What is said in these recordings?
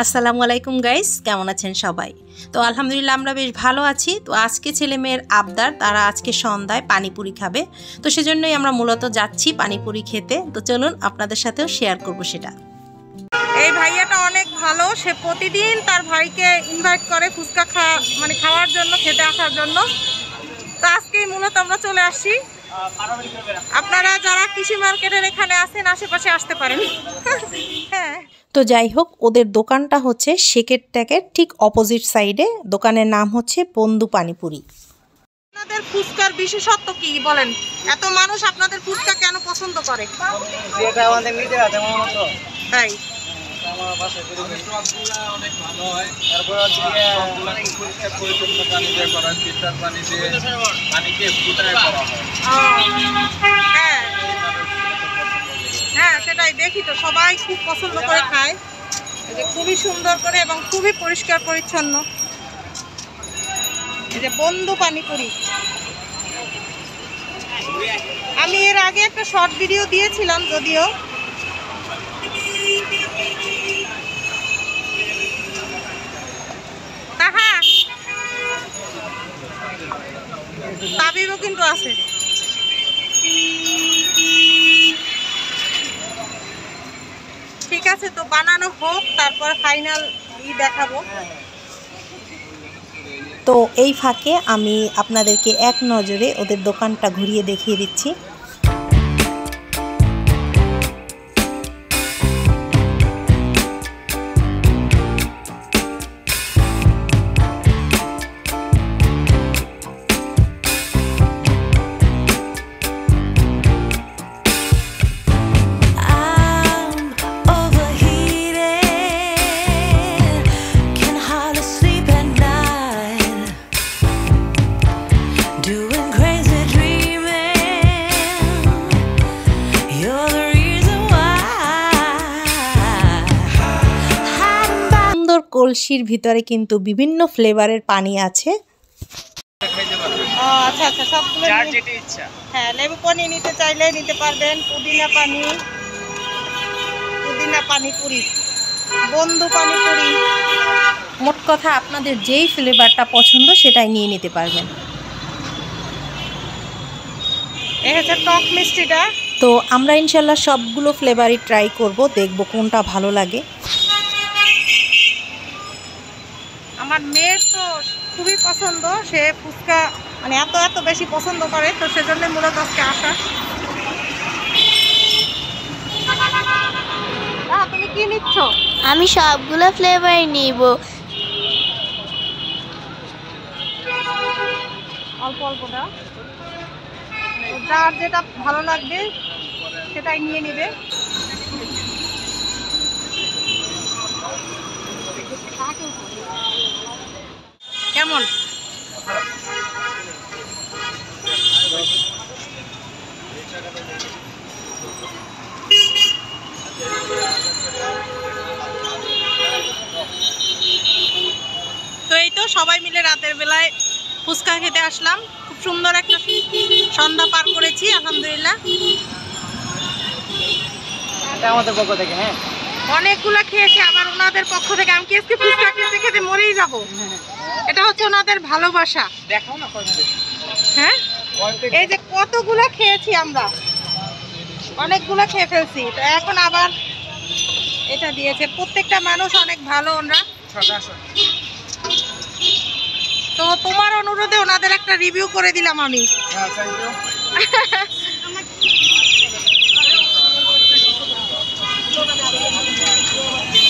আসসালামু আলাইকুম গাইস, কেমন আছেন সবাই? তো আলহামদুলিল্লাহ আমরা বেশ ভালো আছি। তো আজকে ছেলে মেয়ের আবদার, তারা আজকে সন্ধ্যায় পানিপুরি খাবে। তো সেজন্যই আমরা মূলত যাচ্ছি পানিপুরি খেতে। তো চলুন আপনাদের সাথেও শেয়ার করব সেটা। এই ভাইয়াটা অনেক ভালো, সে প্রতিদিন তার ভাইকে ইনভাইট করে ফুচকা খাওয়ার জন্য, খেতে আসার জন্য। তো আজকেই মূলত আমরা চলে আসছি। আপনারা যারা কৃষি মার্কেটের এখানে আছেন আশেপাশে আসতে পারেন। হ্যাঁ, তো যাই হোক, ওদের দোকানটা হচ্ছে শেকের ট্যাকের ঠিক অপোজিট সাইডে। দোকানের নাম হচ্ছে বন্ধু পানিপুরি। আপনাদের ফুচকার বিশেষত্ব কি বলেন? এত মানুষ আপনাদের ফুচকা কেন পছন্দ করে? যেটা আমাদের নিতে আছে মতো তাই আমার পাশে অনেক ভালো হয়। তারপর অনেক পরিষ্কার পরিচ্ছন্ন পানি দিয়ে করা, ফিল্টার পানি দিয়ে পানিকে ফুটায় করা হয়। হ্যাঁ হ্যাঁ, সেটাই দেখি তো, সবাই খুব পছন্দ করে খায়। এই যে খুবই সুন্দর করে এবং খুবই পরিষ্কার পরিচ্ছন্ন। এই যে বন্ধু পানিপুরি, আমি এর আগে একটা শর্ট ভিডিও দিয়েছিলাম যদিও। তাবিবও কিন্তু আছে। ঠিক আছে, তো বানানো হোক, তারপর ফাইনাল দেখাবো। তো এই ফাঁকে আমি আপনাদেরকে এক নজরে ওদের দোকানটা ঘুরিয়ে দেখিয়ে দিচ্ছি। কলসির ভিতরে কিন্তু বিভিন্ন ফ্লেভারের পানি আছে। আচ্ছা আচ্ছা, সবগুলো যার যেটা ইচ্ছা। হ্যাঁ, লেবু পানি নিতে চাইলে নিতে পারবেন, পুদিনা পানিপুরি, বন্ধু পানিপুরি। মোট কথা আপনাদের যেই ফ্লেভারটা পছন্দ সেটাই নিয়ে নিতে পারবেন। এই হচ্ছে টক মিষ্টিটা। তো আমরা ইনশাল্লাহ সবগুলো ফ্লেভারই ট্রাই করব, দেখব কোনটা ভালো লাগে। আমার মেয়ের তো খুবই পছন্দ, সে ফুচকা এত বেশি পছন্দ করে, তো সেজন্য মূলত আজকে আসা। তুমি কি নিচ্ছ? আমি সবগুলো ফ্লেভার নিব। অল্প অল্পটা, যার যেটা ভালো লাগবে সেটাই নিয়ে নিবে। কেমন? তো এই তো সবাই মিলে রাতের বেলায় ফুচকা খেতে আসলাম। খুব সুন্দর একটা সন্ধ্যা পার করেছি আলহামদুলিল্লাহ। আমাদের পক্ষ থেকে হ্যাঁ অনেকগুলা খেয়েছি আবার ওনাদের পক্ষ থেকে। আমি কি আজকে ফুচকা খেতে খেতে মরেই যাব। এটা হচ্ছে ওনাদের ভালোবাসা। দেখাও না। হ্যাঁ, এই যে কতগুলা খেয়েছি আমরা, অনেকগুলা খেয়ে ফেলছি। তো এখন আবার এটা দিয়েছে। প্রত্যেকটা মানুষ অনেক ভালো ওনারা। তো তোমার অনুরোধে ওনাদের একটা রিভিউ করে দিলাম আমি।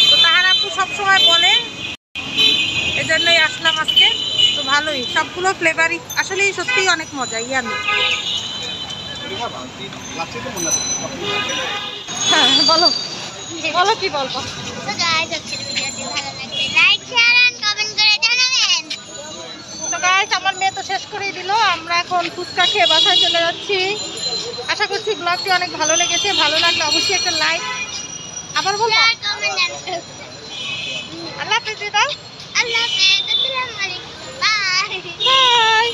তো তাহার আপু সবসময় বলে, এজন্যই আসলাম আজকে। তো ভালোই, সবগুলো ফ্লেভারই আসলেই সত্যিই অনেক মজা। ইয়ামি। হ্যাঁ, বলো বলো কি বলবো। তো গাইস, আজকের ভিডিওটি ভালো লাগলে লাইক, শেয়ার এন্ড কমেন্ট করে জানাবেন। তো গাইস, আমার মেয়ে তো শেষ করেই দিল। আমরা এখন ফুচকা খেয়ে বাসায় চলে যাচ্ছি। আশা করছি ব্লগটি অনেক ভালো লেগেছে। ভালো লাগলে অবশ্যই একটা লাইক। আবার বলো, শেয়ার কমেন্ট এন্ড আল্লাহ হাফেজ। আল্লাহ হাফেজ। আসসালামু আলাইকুম। বাই। বাই।